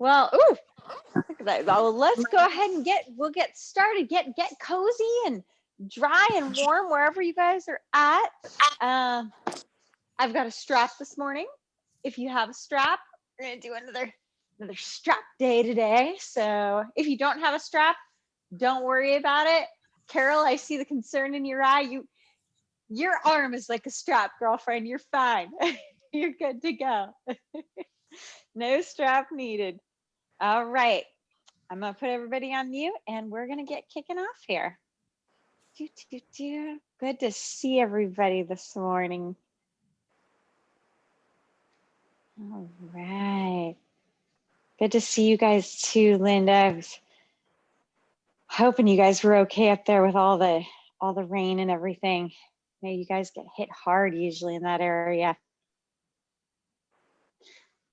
Well, ooh, look at that. Well, let's go ahead and we'll get started. Get cozy and dry and warm wherever you guys are at. I've got a strap this morning. If you have a strap, we're gonna do another strap day today. So if you don't have a strap, don't worry about it. Carol, I see the concern in your eye. Your arm is like a strap, girlfriend. You're fine. You're good to go. No strap needed. All right. I'm going to put everybody on mute and we're going to get kicking off here. Good to see everybody this morning. All right. Good to see you guys too, Linda. I was hoping you guys were okay up there with all the rain and everything. I know you guys get hit hard usually in that area.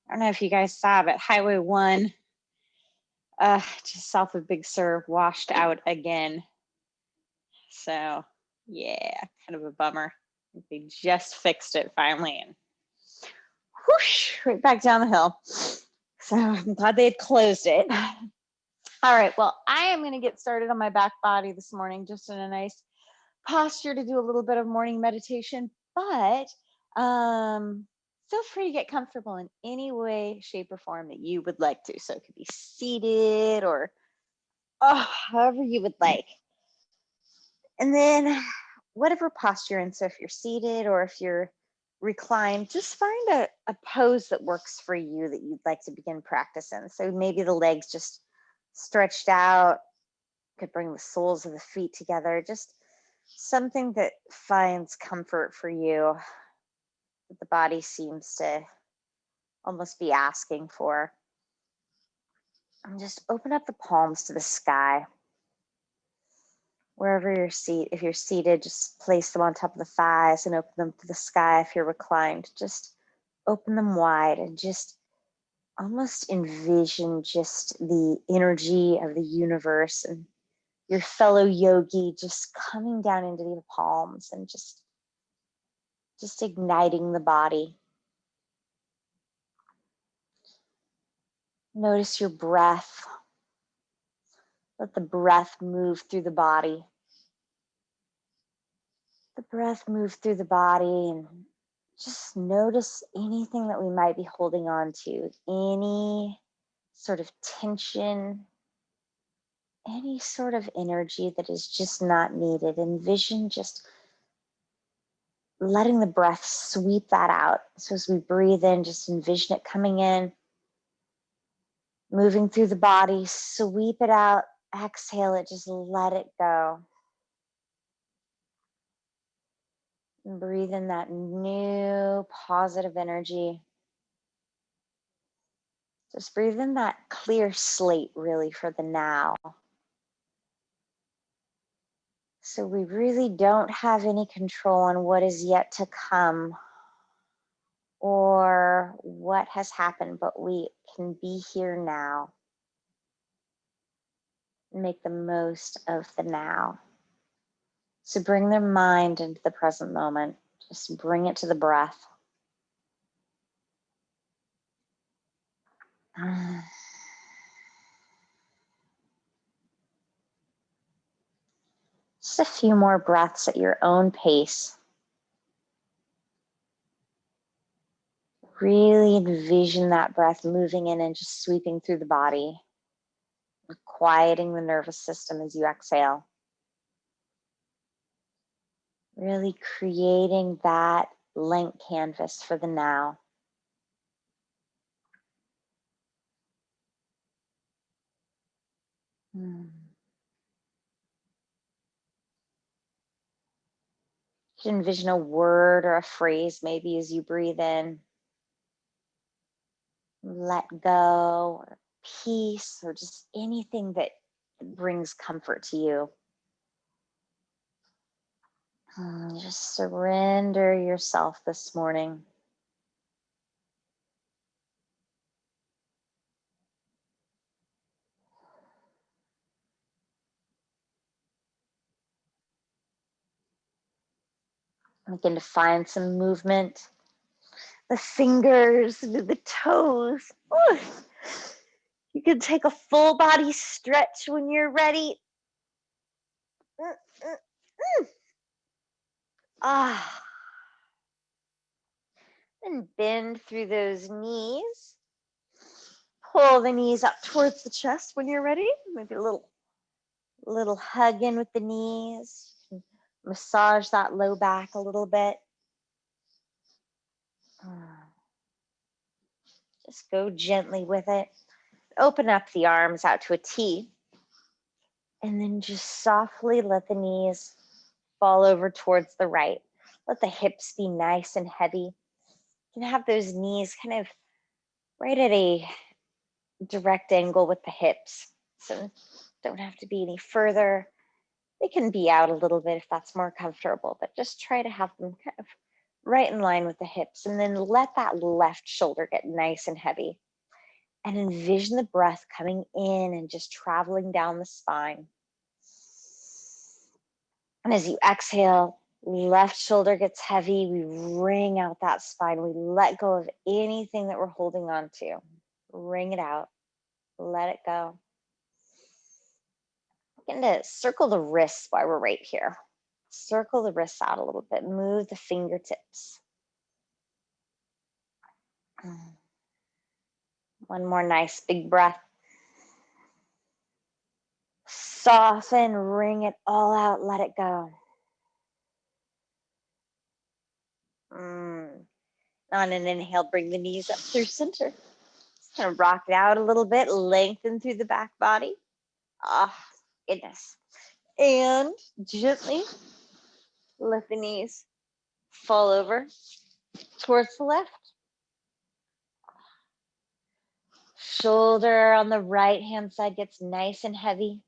I don't know if you guys saw, but Highway 1, just south of Big Sur, washed out again. So yeah, kind of a bummer. They just fixed it finally and whoosh, right back down the hill. So I'm glad they had closed it. All right, well, I am going to get started on my back body this morning, just in a nice posture to do a little bit of morning meditation, but feel free to get comfortable in any way, shape, or form that you would like to. So it could be seated or however you would like. And then whatever posture you're in, so if you're seated or if you're reclined, just find a pose that works for you that you'd like to begin practicing. So maybe the legs just stretched out, could bring the soles of the feet together, just something that finds comfort for you, that the body seems to almost be asking for. And just open up the palms to the sky. Wherever you're seated, if you're seated, just place them on top of the thighs and open them to the sky. If you're reclined, just open them wide and just almost envision just the energy of the universe and your fellow yogi just coming down into the palms and just igniting the body. Notice your breath. Let the breath move through the body. The breath move through the body and just notice anything that we might be holding on to, any sort of tension, any sort of energy that is just not needed. Envision just letting the breath sweep that out. So as we breathe in, just envision it coming in, moving through the body, sweep it out, exhale it, just let it go. And breathe in that new positive energy. Just breathe in that clear slate really for the now. So we really don't have any control on what is yet to come or what has happened, but we can be here now and make the most of the now. So bring their mind into the present moment. Just bring it to the breath. Just a few more breaths at your own pace. Really envision that breath moving in and just sweeping through the body, quieting the nervous system as you exhale. Really creating that blank canvas for the now. You can envision a word or a phrase maybe as you breathe in. Let go, or peace, or just anything that brings comfort to you. Just surrender yourself this morning. Begin to find some movement. The fingers, the toes. Ooh. You can take a full body stretch when you're ready. Ah. And bend through those knees. Pull the knees up towards the chest when you're ready. Maybe a little hug in with the knees. Massage that low back a little bit. Just go gently with it. Open up the arms out to a T. And then just softly let the knees fall over towards the right. Let the hips be nice and heavy. You can have those knees kind of right at a direct angle with the hips. So don't have to be any further. They can be out a little bit if that's more comfortable, but just try to have them kind of right in line with the hips. And then let that left shoulder get nice and heavy. And envision the breath coming in and just traveling down the spine. And as you exhale, left shoulder gets heavy. We wring out that spine. We let go of anything that we're holding on to. Wring it out. Let it go. Begin to circle the wrists while we're right here. Circle the wrists out a little bit. Move the fingertips. One more nice big breath. Soften, wring it all out. Let it go. On an inhale, bring the knees up through center. Just kind of rock it out a little bit. Lengthen through the back body. Ah, goodness. And gently let the knees fall over towards the left. Shoulder on the right hand side gets nice and heavy.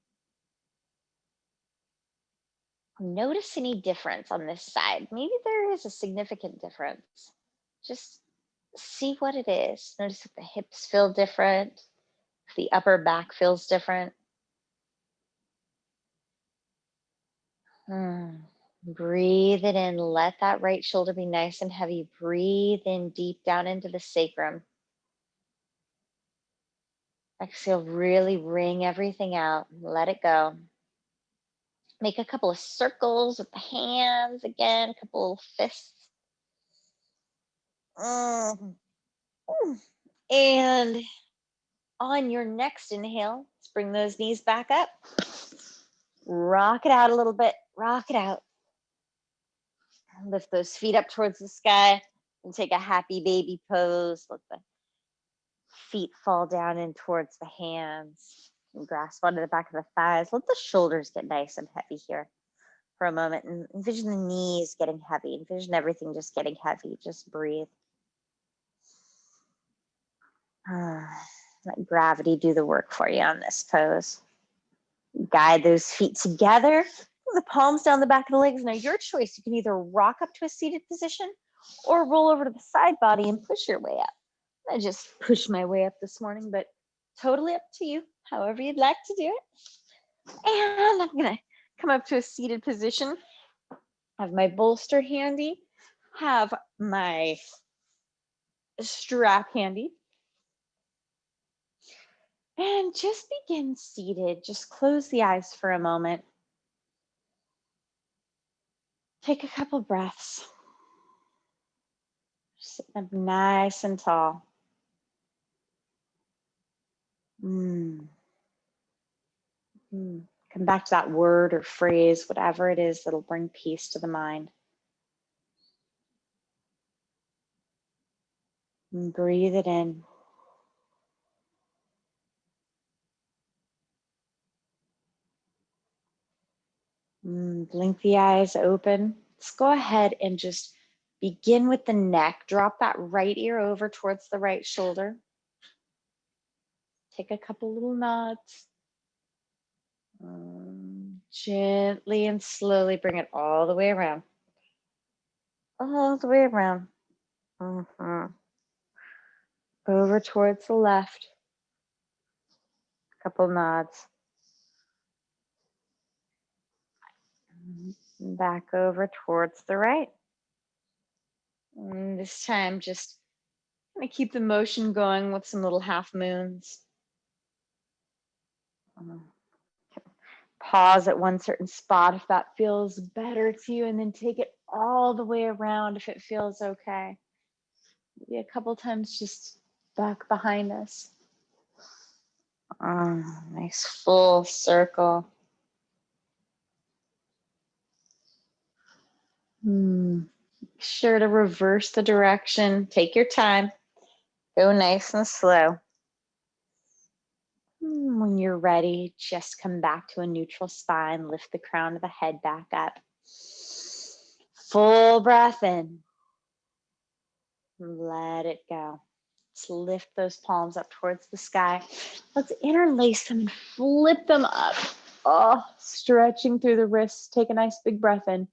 Notice any difference on this side. Maybe there is a significant difference. Just see what it is. Notice if the hips feel different, if the upper back feels different. Breathe it in. Let that right shoulder be nice and heavy. Breathe in deep down into the sacrum. Exhale, really wring everything out. Let it go. Make a couple of circles with the hands. Again, a couple of fists. And on your next inhale, let's bring those knees back up. Rock it out a little bit. Rock it out. Lift those feet up towards the sky and take a happy baby pose. Let the feet fall down in towards the hands. And grasp onto the back of the thighs. Let the shoulders get nice and heavy here for a moment. And envision the knees getting heavy. Envision everything just getting heavy. Just breathe. Let gravity do the work for you on this pose. Guide those feet together. The palms down the back of the legs. Now your choice. You can either rock up to a seated position or roll over to the side body and push your way up. I just pushed my way up this morning, but totally up to you, however you'd like to do it. And I'm gonna come up to a seated position. Have my bolster handy. Have my strap handy. And just begin seated. Just close the eyes for a moment. Take a couple breaths. Sit up nice and tall. Come back to that word or phrase, whatever it is that'll bring peace to the mind. And breathe it in. Blink the eyes open. Let's go ahead and just begin with the neck. Drop that right ear over towards the right shoulder. Take a couple little nods. Gently and slowly bring it all the way around. All the way around. Over towards the left. Couple nods. Back over towards the right. And this time, just gonna keep the motion going with some little half moons. Pause at one certain spot if that feels better to you, and then take it all the way around if it feels okay. Maybe a couple times just back behind us. Nice full circle. Make sure to reverse the direction. Take your time. Go nice and slow. When you're ready, just come back to a neutral spine. Lift the crown of the head back up. Full breath in. Let it go. Let's lift those palms up towards the sky. Let's interlace them and flip them up. Oh, stretching through the wrists. Take a nice big breath in.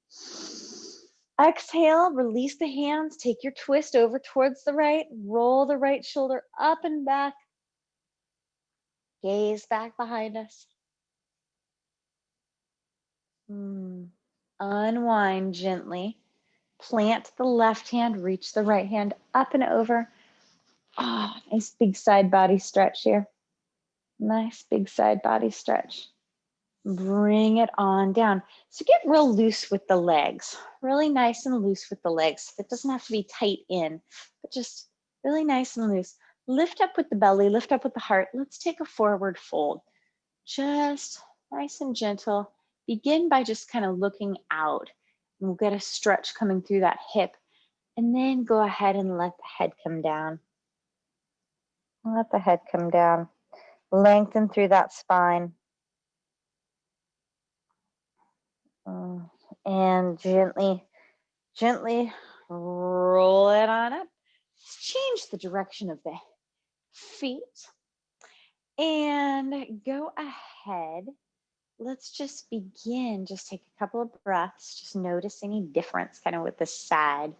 Exhale, release the hands. Take your twist over towards the right. Roll the right shoulder up and back. Gaze back behind us. Unwind gently. Plant the left hand, reach the right hand up and over. Nice big side body stretch here. Nice big side body stretch. Bring it on down. So get real loose with the legs, really nice and loose with the legs. It doesn't have to be tight in, but just really nice and loose. Lift up with the belly, lift up with the heart. Let's take a forward fold. Just nice and gentle. Begin by just kind of looking out. We'll get a stretch coming through that hip, and then go ahead and let the head come down. Let the head come down. Lengthen through that spine. And gently roll it on up. Let's change the direction of the feet and go ahead. Let's just begin. Just take a couple of breaths. Just notice any difference kind of with the side.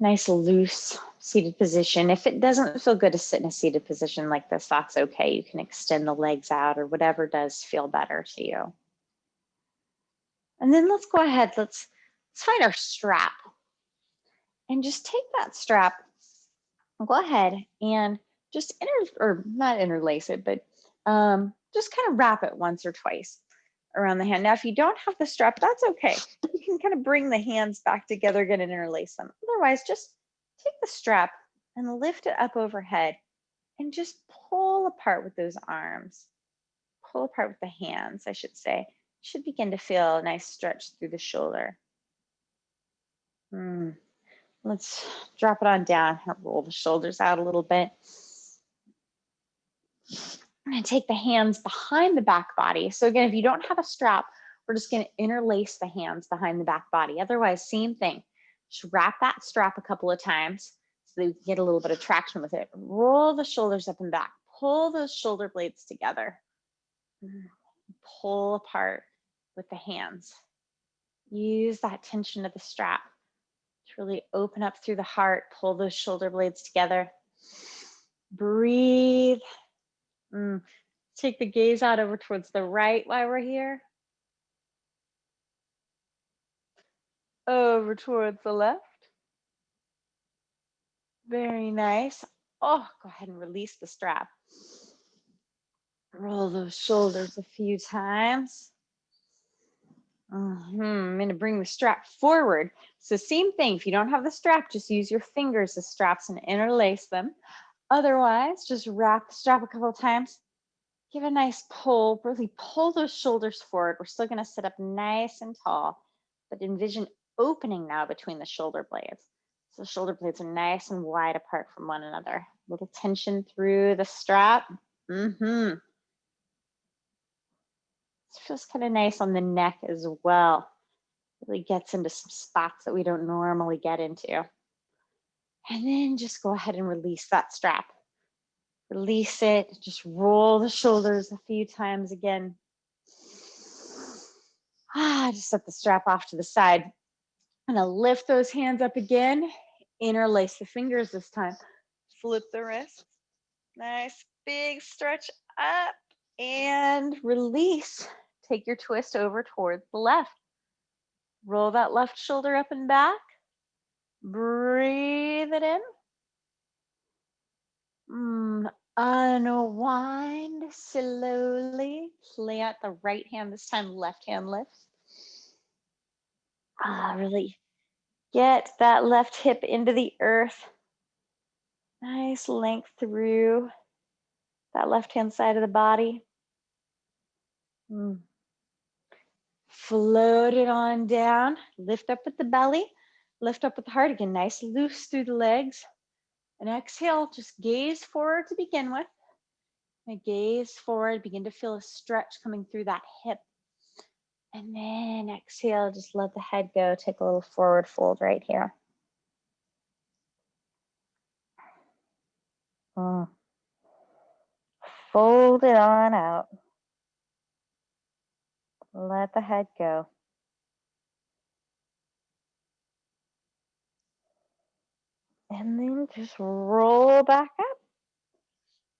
Nice loose seated position. If it doesn't feel good to sit in a seated position like this, that's okay. You can extend the legs out or whatever does feel better to you. And then let's go ahead. Let's find our strap. And just take that strap. Go ahead and just not interlace it, but just kind of wrap it once or twice around the hand. Now, if you don't have the strap, that's okay. You can kind of bring the hands back together, again, and interlace them. Otherwise, just take the strap and lift it up overhead and just pull apart with those arms. Pull apart with the hands, I should say. Should begin to feel a nice stretch through the shoulder. Let's drop it on down. Roll the shoulders out a little bit. I'm going to take the hands behind the back body. So again, if you don't have a strap, we're just going to interlace the hands behind the back body. Otherwise, same thing. Just wrap that strap a couple of times so that you can get a little bit of traction with it. Roll the shoulders up and back. Pull those shoulder blades together. Pull apart with the hands. Use that tension of the strap to really open up through the heart. Pull those shoulder blades together. Breathe. Take the gaze out over towards the right while we're here. Over towards the left. Very nice. Oh, go ahead and release the strap. Roll those shoulders a few times. I'm going to bring the strap forward. So same thing. If you don't have the strap, just use your fingers as straps and interlace them. Otherwise, just wrap the strap a couple of times. Give a nice pull. Really pull those shoulders forward. We're still going to sit up nice and tall, but envision opening now between the shoulder blades. So the shoulder blades are nice and wide apart from one another. Little tension through the strap. This feels kind of nice on the neck as well. Really gets into some spots that we don't normally get into. And then just go ahead and release that strap. Release it. Just roll the shoulders a few times again. Just set the strap off to the side. I'm gonna lift those hands up again. Interlace the fingers this time. Flip the wrists. Nice big stretch up and release. Take your twist over towards the left. Roll that left shoulder up and back. Breathe it in. Unwind slowly. Plant the right hand, this time left hand lifts. Really get that left hip into the earth. Nice length through that left hand side of the body. Float it on down. Lift up with the belly. Lift up with the heart again. Nice loose through the legs. And exhale, just gaze forward to begin with. And gaze forward, begin to feel a stretch coming through that hip. And then exhale, just let the head go. Take a little forward fold right here. Fold it on out. Let the head go. And then just roll back up.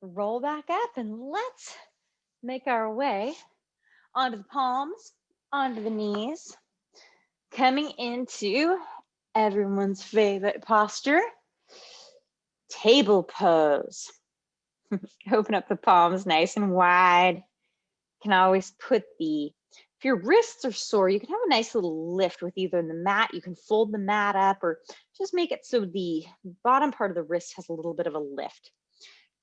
Roll back up, and let's make our way onto the palms, onto the knees, coming into everyone's favorite posture, table pose. Open up the palms nice and wide. You can always put if your wrists are sore, you can have a nice little lift with either the mat. You can fold the mat up or just make it so the bottom part of the wrist has a little bit of a lift.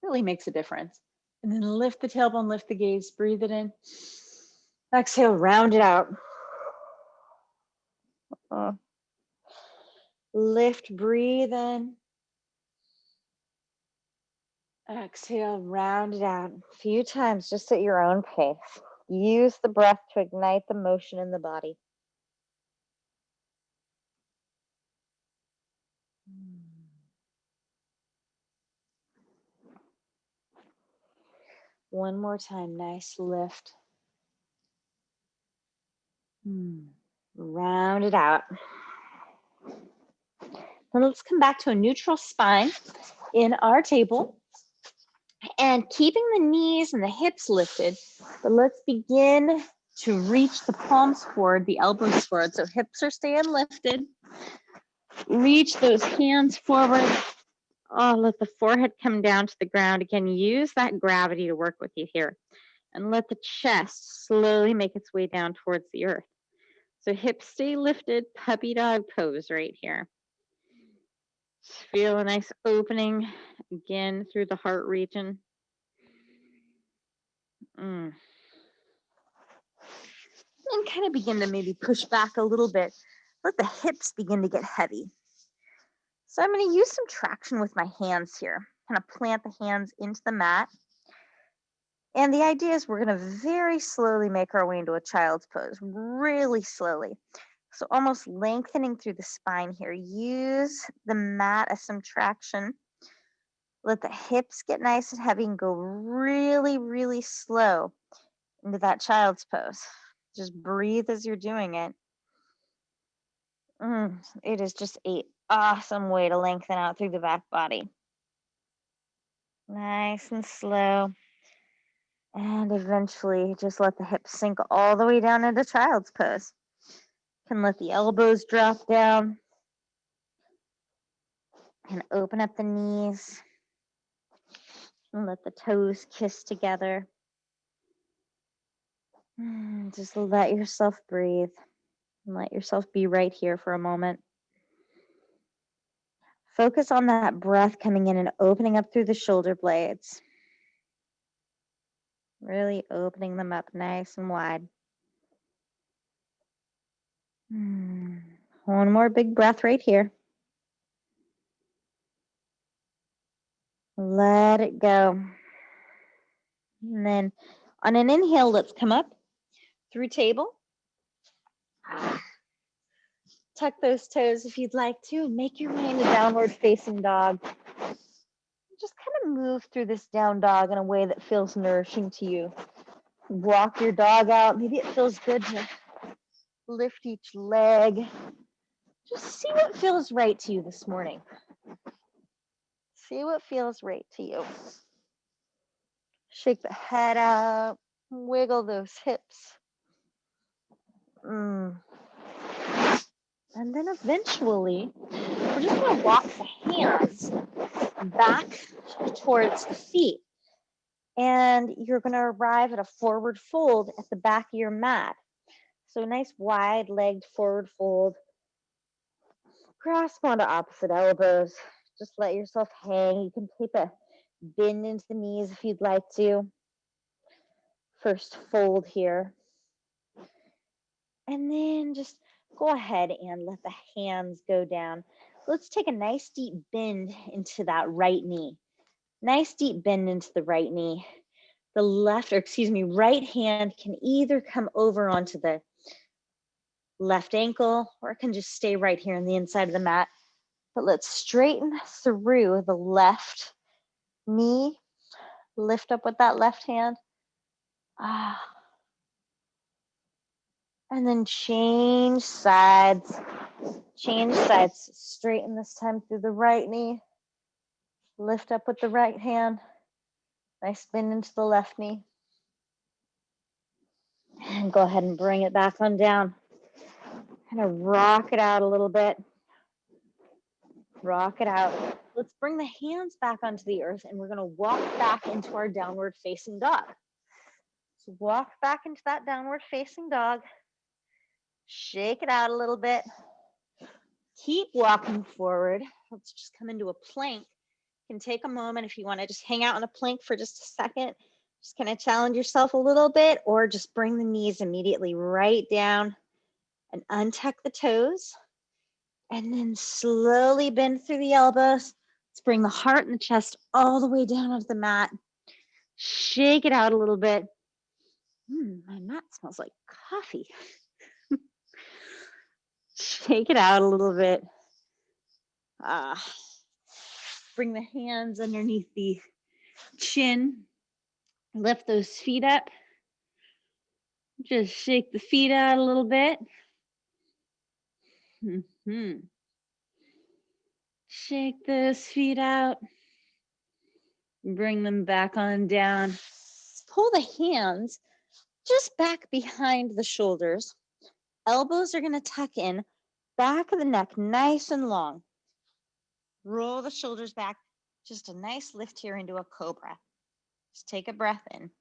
Really makes a difference. And then lift the tailbone, lift the gaze, breathe it in. Exhale, round it out. Lift, breathe in. Exhale, round it out. A few times, just at your own pace. Use the breath to ignite the motion in the body. One more time, nice lift. Round it out. Then let's come back to a neutral spine in our table. And keeping the knees and the hips lifted, but let's begin to reach the palms forward, the elbows forward. So hips are staying lifted. Reach those hands forward. Let the forehead come down to the ground. Again, use that gravity to work with you here. And let the chest slowly make its way down towards the earth. So hips stay lifted, puppy dog pose right here. Just feel a nice opening again through the heart region. And kind of begin to maybe push back a little bit. Let the hips begin to get heavy. So I'm going to use some traction with my hands here. Kind of plant the hands into the mat. And the idea is we're going to very slowly make our way into a child's pose, really slowly. So almost lengthening through the spine here. Use the mat as some traction. Let the hips get nice and heavy and go really, really slow into that child's pose. Just breathe as you're doing it. It is just an awesome way to lengthen out through the back body. Nice and slow. And eventually just let the hips sink all the way down into child's pose. Can let the elbows drop down. And open up the knees. And let the toes kiss together. Just let yourself breathe. And let yourself be right here for a moment. Focus on that breath coming in and opening up through the shoulder blades. Really opening them up nice and wide. One more big breath right here. Let it go. And then on an inhale, let's come up through table. Tuck those toes if you'd like to. Make your way into downward facing dog. Just kind of move through this down dog in a way that feels nourishing to you. Walk your dog out. Maybe it feels good to lift each leg. Just see what feels right to you this morning. See what feels right to you. Shake the head out. Wiggle those hips. And then eventually, we're just going to walk the hands back towards the feet. And you're going to arrive at a forward fold at the back of your mat. So a nice wide-legged forward fold. Grasp onto opposite elbows. Just let yourself hang. You can take a bend into the knees if you'd like to. First fold here. And then just go ahead and let the hands go down. Let's take a nice deep bend into that right knee. Nice deep bend into the right knee. The left, or excuse me, right hand can either come over onto the left ankle, or it can just stay right here on the inside of the mat. But let's straighten through the left knee. Lift up with that left hand. And then change sides. Change sides. Straighten this time through the right knee. Lift up with the right hand. Nice bend into the left knee. And go ahead and bring it back on down. Kind of rock it out a little bit. Rock it out. Let's bring the hands back onto the earth, and we're going to walk back into our downward facing dog. So walk back into that downward facing dog. Shake it out a little bit. Keep walking forward. Let's just come into a plank. You can take a moment if you want to just hang out on a plank for just a second. Just kind of challenge yourself a little bit, or just bring the knees immediately right down and untuck the toes. And then slowly bend through the elbows. Let's bring the heart and the chest all the way down onto the mat. Shake it out a little bit. My mat smells like coffee. Shake it out a little bit. Bring the hands underneath the chin. Lift those feet up. Just shake the feet out a little bit. Shake those feet out. Bring them back on down. Pull the hands just back behind the shoulders. Elbows are going to tuck in. Back of the neck nice and long. Roll the shoulders back. Just a nice lift here into a cobra. Just take a breath in.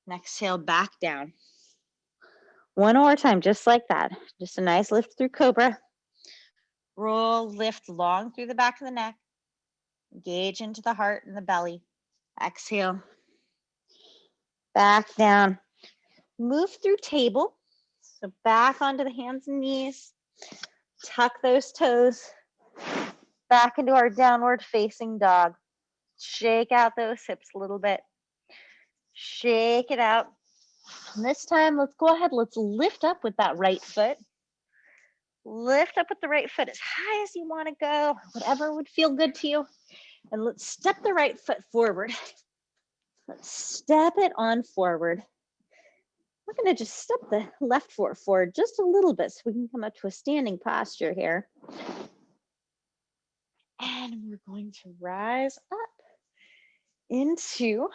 And exhale back down. One more time, just like that. Just a nice lift through cobra. Roll, lift long through the back of the neck. Engage into the heart and the belly. Exhale. Back down. Move through table. So back onto the hands and knees. Tuck those toes. Back into our downward facing dog. Shake out those hips a little bit. Shake it out. And this time, let's go ahead. Let's lift up with that right foot. Lift up with the right foot as high as you want to go, whatever would feel good to you. And let's step the right foot forward. Let's step it on forward. We're going to just step the left foot forward just a little bit so we can come up to a standing posture here. And we're going to rise up into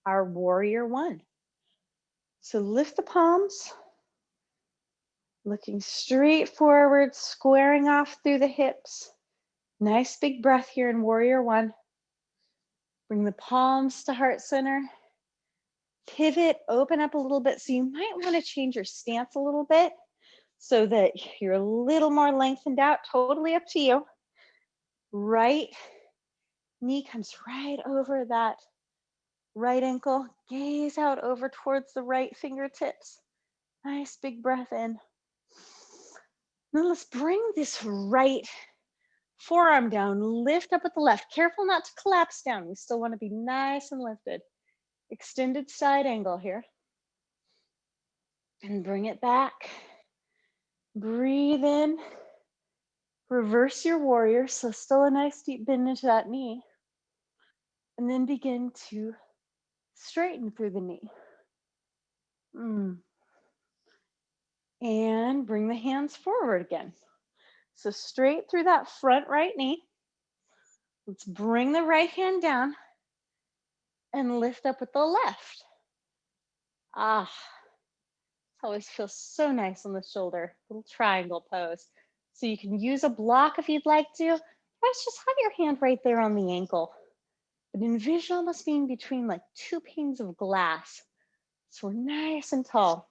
our warrior one. So lift the palms, looking straight forward, squaring off through the hips. Nice big breath here in warrior one. Bring the palms to heart center. Pivot, open up a little bit. So you might want to change your stance a little bit so that you're a little more lengthened out. Totally up to you. Right knee comes right over that right ankle. Gaze out over towards the right fingertips. Nice big breath in. Now let's bring this right forearm down. Lift up with the left. Careful not to collapse down. We still want to be nice and lifted. Extended side angle here. And bring it back. Breathe in. Reverse your warrior. So still a nice deep bend into that knee. And then begin to straighten through the knee. And bring the hands forward again. So straight through that front right knee. Let's bring the right hand down and lift up with the left. Always feels so nice on the shoulder. Little triangle pose. So you can use a block if you'd like to. Otherwise, just have your hand right there on the ankle. but envision almost being between like two panes of glass. So we're nice and tall.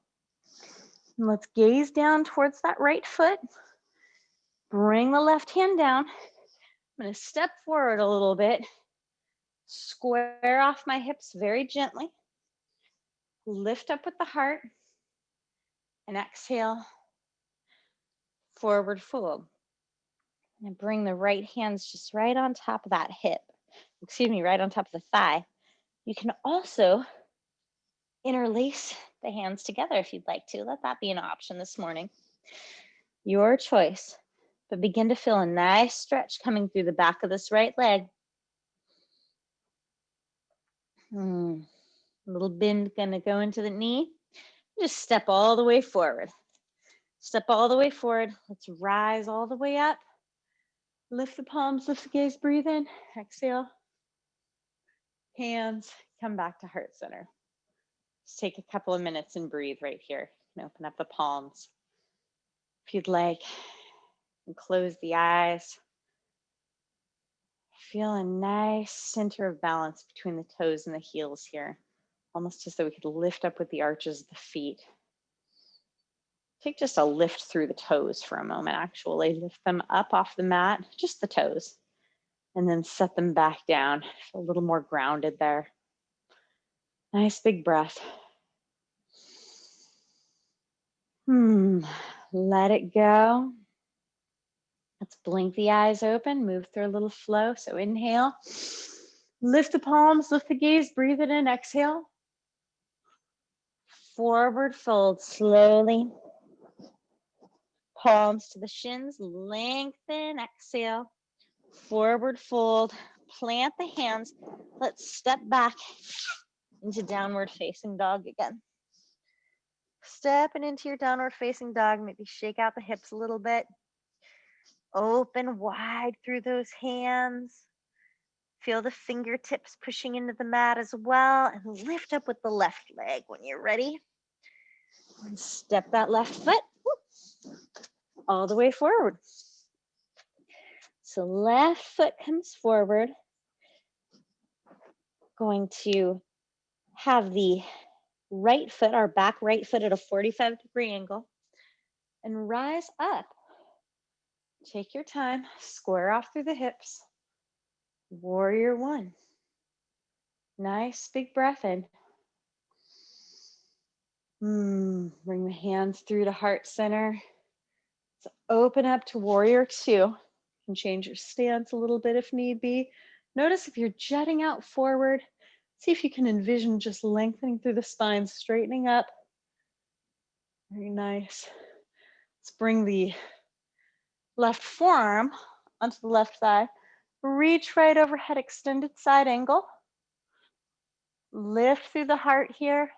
And let's gaze down towards that right foot. Bring the left hand down. I'm going to step forward a little bit. Square off my hips very gently. Lift up with the heart. And exhale, forward fold. And bring the right hands just right on top of that hip. Excuse me, right on top of the thigh. You can also interlace the hands together if you'd like to. Let that be an option this morning. Your choice. But begin to feel a nice stretch coming through the back of this right leg. A little bend gonna go into the knee. Just step all the way forward. Step all the way forward. Let's rise all the way up. Lift the palms, lift the gaze, breathe in. Exhale. Hands, come back to heart center. Just take a couple of minutes and breathe right here. And open up the palms. If you'd like, and close the eyes. Feel a nice center of balance between the toes and the heels here. Almost as though we could lift up with the arches of the feet. Take just a lift through the toes for a moment, actually. Lift them up off the mat, just the toes. And then set them back down. Feel a little more grounded there. Nice big breath. Let it go. Let's blink the eyes open, move through a little flow. So inhale, lift the palms, lift the gaze, breathe it in, exhale. Forward fold slowly. Palms to the shins, lengthen, exhale. Forward fold, plant the hands. Let's step back into downward facing dog again. Stepping into your downward facing dog, maybe shake out the hips a little bit. Open wide through those hands. Feel the fingertips pushing into the mat as well, and lift up with the left leg when you're ready. And step that left foot all the way forward. So left foot comes forward. Going to have the right foot, our back right foot at a 45-degree angle, and rise up. Take your time, square off through the hips. Warrior one. Nice big breath in. Bring the hands through to heart center. Let's open up to warrior two. You can change your stance a little bit if need be. Notice if you're jutting out forward, see if you can envision just lengthening through the spine, straightening up. Very nice. Let's bring the left forearm onto the left thigh. Reach right overhead, extended side angle. Lift through the heart here.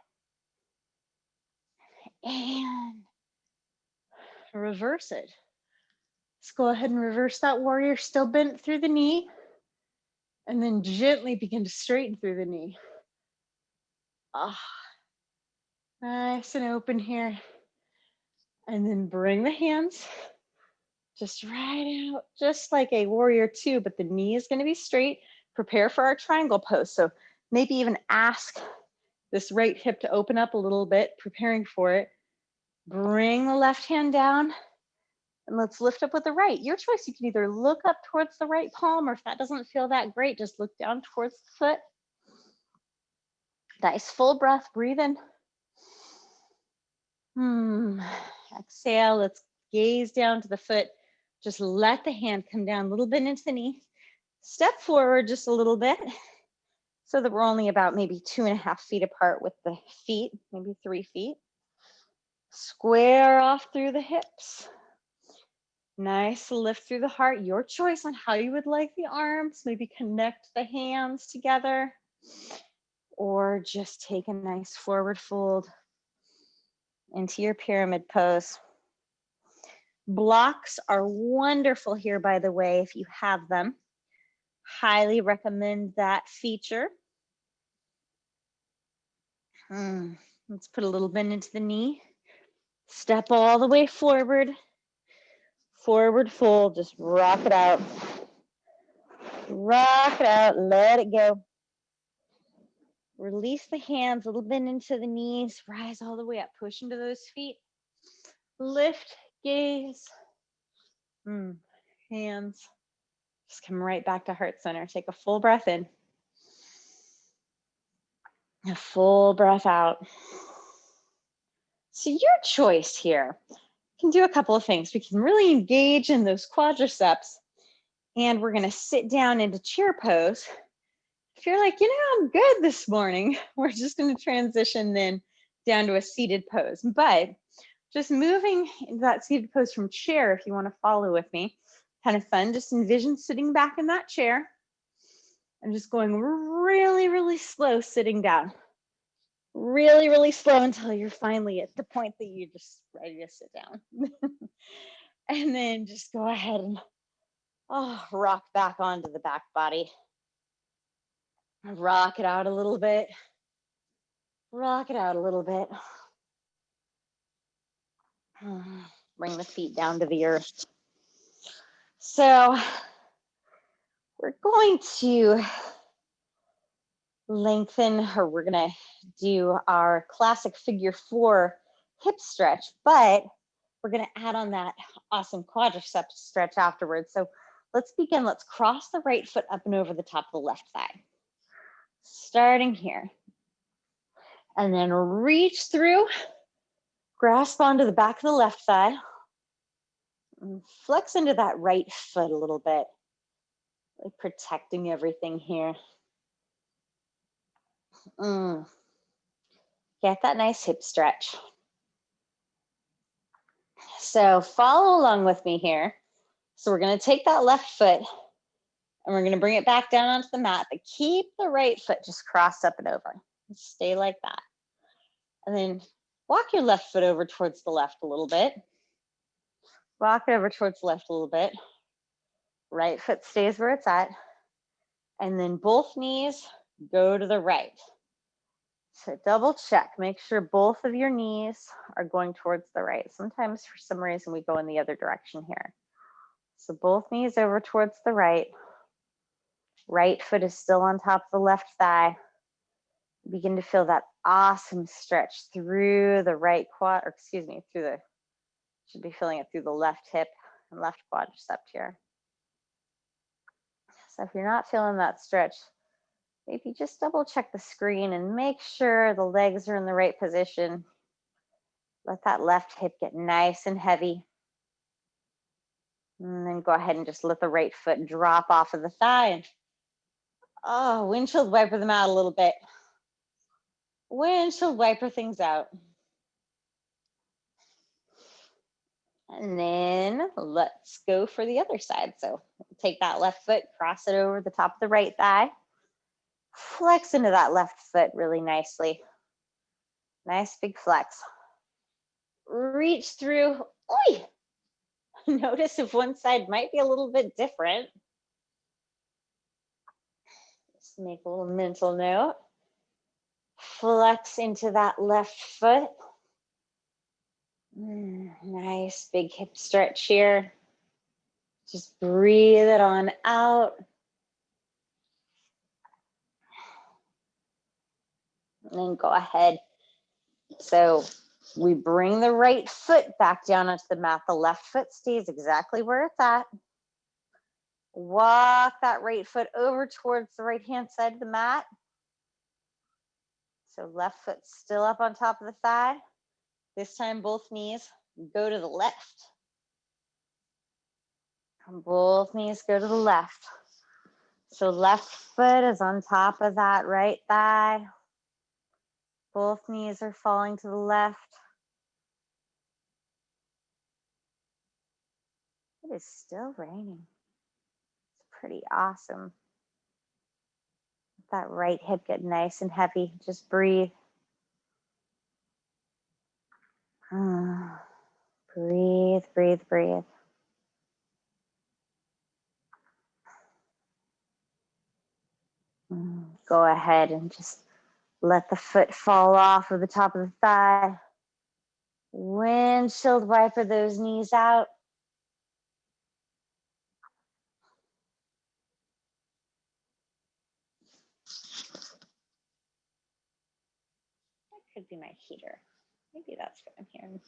And reverse it. Let's go ahead and reverse that warrior, still bent through the knee. And then gently begin to straighten through the knee. Nice and open here. And then bring the hands just right out, just like a warrior two, but the knee is going to be straight. Prepare for our triangle pose. So maybe even ask this right hip to open up a little bit, preparing for it. Bring the left hand down and let's lift up with the right. Your choice, you can either look up towards the right palm, or if that doesn't feel that great, just look down towards the foot. Nice full breath, breathe in. Exhale, let's gaze down to the foot. Just let the hand come down a little bit into the knee. Step forward just a little bit so that we're only about maybe 2.5 feet apart with the feet, maybe 3 feet. Square off through the hips. Nice lift through the heart. Your choice on how you would like the arms. Maybe connect the hands together or just take a nice forward fold into your pyramid pose. Blocks are wonderful here, by the way, if you have them. Highly recommend that feature. Let's put a little bend into the knee. Step all the way forward. Forward fold, just rock it out. Rock it out, let it go. Release the hands a little bit into the knees, rise all the way up, push into those feet, lift, gaze, hands, just come right back to heart center. Take a full breath in, a full breath out. So your choice here, you can do a couple of things. We can really engage in those quadriceps, and we're gonna sit down into chair pose. If you're like, I'm good this morning, we're just gonna transition then down to a seated pose. But just moving into that seated pose from chair, if you wanna follow with me, kind of fun. Just envision sitting back in that chair and just going really, really slow sitting down. Really, really slow until you're finally at the point that you're just ready to sit down. And then just go ahead and rock back onto the back body. Rock it out a little bit. Rock it out a little bit. Bring the feet down to the earth. So we're going to lengthen, or we're going to do our classic figure 4 hip stretch, but we're going to add on that awesome quadricep stretch afterwards. So let's begin. Let's cross the right foot up and over the top of the left thigh. Starting here. And then reach through, grasp onto the back of the left thigh, and flex into that right foot a little bit, like protecting everything here. Get that nice hip stretch. So follow along with me here. So we're going to take that left foot and we're going to bring it back down onto the mat, but keep the right foot just crossed up and over. Stay like that. And then walk your left foot over towards the left a little bit. Walk it over towards the left a little bit. Right foot stays where it's at. And then both knees go to the right. So double check, make sure both of your knees are going towards the right. Sometimes for some reason we go in the other direction here. So both knees over towards the right. Right foot is still on top of the left thigh. Begin to feel that awesome stretch through the right quad, or excuse me, should be feeling it through the left hip and left quadricep here. So if you're not feeling that stretch, maybe just double check the screen and make sure the legs are in the right position. Let that left hip get nice and heavy. And then go ahead and just let the right foot drop off of the thigh. Windshield wiper them out a little bit. Windshield wiper things out. And then let's go for the other side. So take that left foot, cross it over the top of the right thigh. Flex into that left foot really nicely. Nice big flex. Reach through. Oi! Notice if one side might be a little bit different. Just make a little mental note. Flex into that left foot. Nice big hip stretch here. Just breathe it on out. And then go ahead. So we bring the right foot back down onto the mat. The left foot stays exactly where it's at. Walk that right foot over towards the right-hand side of the mat. So left foot still up on top of the thigh. This time both knees go to the left. Both knees go to the left. So left foot is on top of that right thigh. Both knees are falling to the left. It is still raining. It's pretty awesome. Let that right hip get nice and heavy. Just breathe. Breathe, breathe, breathe. Go ahead and just let the foot fall off of the top of the thigh. Windshield wiper those knees out. Could be my heater. Maybe that's what I'm hearing.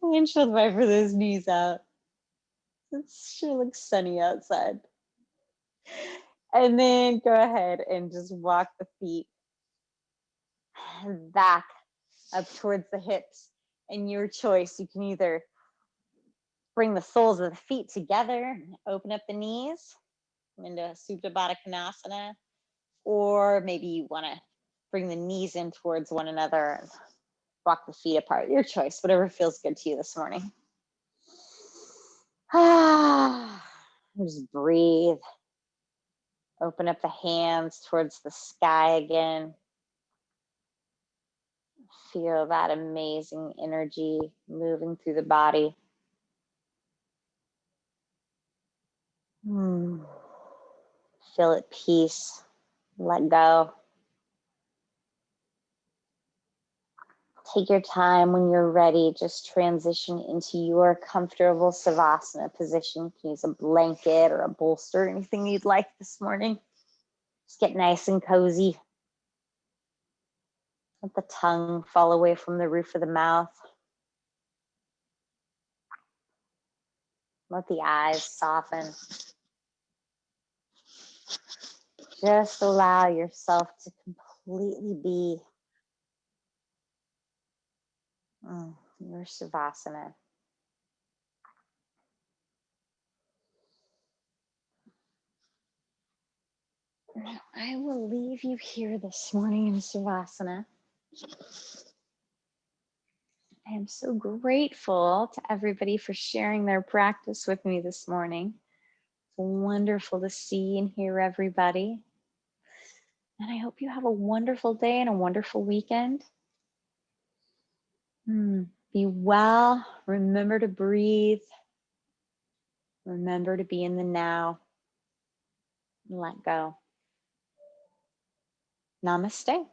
Windshield wiper those knees out. It sure looks sunny outside. And then go ahead and just walk the feet back up towards the hips. And your choice, you can either bring the soles of the feet together and open up the knees into Supta Baddha Konasana, or maybe you want to bring the knees in towards one another and walk the feet apart. Your choice, whatever feels good to you this morning. Just breathe. Open up the hands towards the sky again. Feel that amazing energy moving through the body. Feel at peace. Let go. Take your time. When you're ready, just transition into your comfortable Savasana position. You can use a blanket or a bolster, anything you'd like this morning. Just get nice and cozy. Let the tongue fall away from the roof of the mouth. Let the eyes soften. Just allow yourself to completely be your Savasana. Now, I will leave you here this morning in Savasana. I am so grateful to everybody for sharing their practice with me this morning. It's wonderful to see and hear everybody. And I hope you have a wonderful day and a wonderful weekend. Be well. Remember to breathe. Remember to be in the now. And let go. Namaste.